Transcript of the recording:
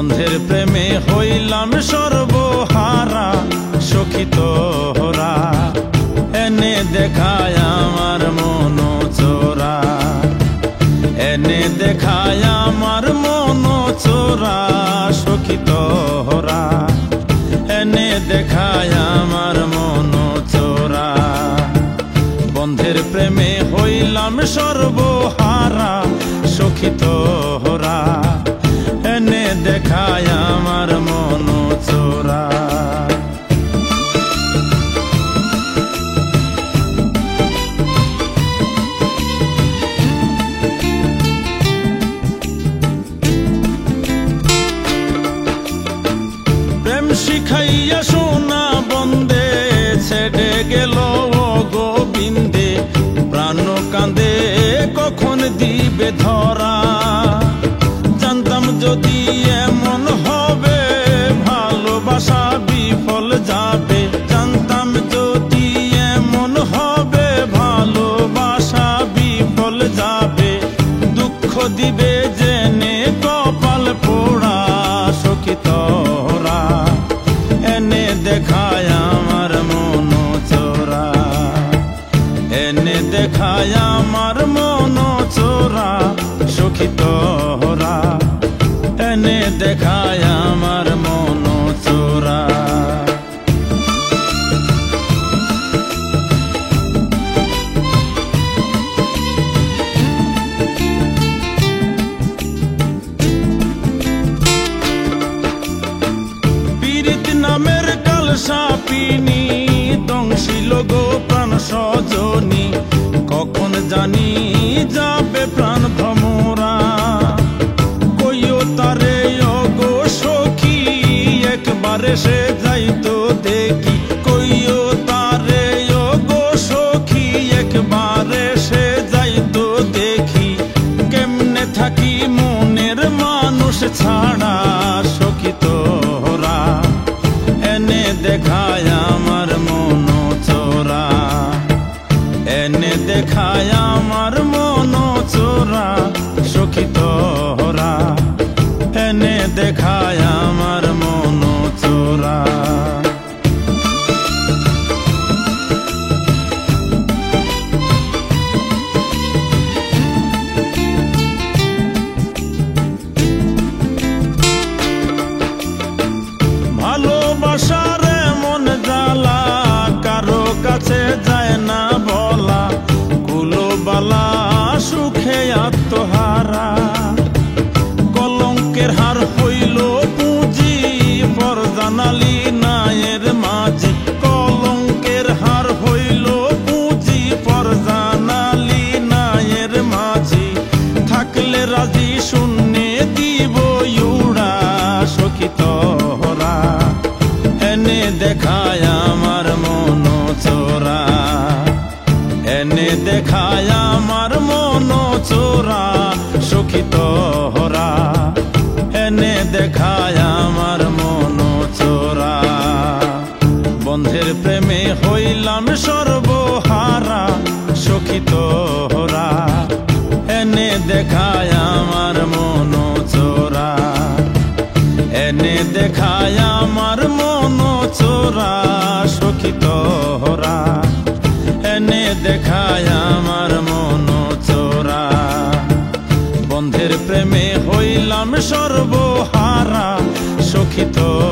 বন্ধের প্রেমে হইলাম সর্বহারা, সখী তোরা এনে দেখায় আমার মন চোরা, এনে দেখায় আমার মন চোরা, সখী তোরা এনে দেখায় আমার মন চোরা। বন্ধের প্রেমে হইলাম সর্বহারা, সখী তোরা এনে দেখায় আমার মন চোরা। প্রেম শিখাইয়া সোনা বন্দে ছেড়ে গেল গোবিন্দে, প্রাণ কান্দে কখন দিবে ধরা। জানতাম যদি এমন হবে ভালোবাসা বিফল যাবে, জানতাম যদি এমন হবে ভালোবাসা বিফল যাবে। দুঃখ দিবে জেনে কপাল পোড়া, সখী তোরা এনে দেখায় আমার মন চোরা, এনে দেখায় আমার মন চোরা, সখী তোরা এনে দেখায় আমার মন চোরা। পীড়িত নামের কালসা পিনি দংশিল গো প্রাণ সজনী, কখন জানি যাবে প্রাণ ভ্রমরা। কইও তারে গো সখী একবারে সে যাইতো দেখি, কইও তারে গো সখী একবারে সে যাইতো দেখি। কেমনে থাকি মনের মানুষ ছাড়া, সখী তোরা এনে দেখায় আমার মন চোরা, এনে দেখায় আমার মন চোরা, সখী তোরা এনে দেখায় আমার মন চোরা। ভালোবাসার মন জ্বালা কারো কাছে যায় না বলা, কুলোবালা সুখে আত্মহারা। কলঙ্কের হার হইল পুঁজি পর জানালি নায়ের মাঝি, কলঙ্কের হার হইল পুঁজি পর জানালি নায়ের মাঝি। থাকলে রাজি শূন্যে দিব ইউড়া, সখী তোরা এনে দেখায় আমার মন চোরা, এনে দেখায় আমার মন চোরা, সখী তোরা এনে দেখায় আমার মন চোরা। বন্ধের প্রেমে হইলাম সর্বহারা, সখী তোরা এনে দেখায় আমার মন চোরা, এনে দেখায় আমার মন চোরা, সখী তোরা এনে দেখায় আমার মন চোরা। বন্ধের প্রেমে হইলাম সর্বহারা, সখী তোরা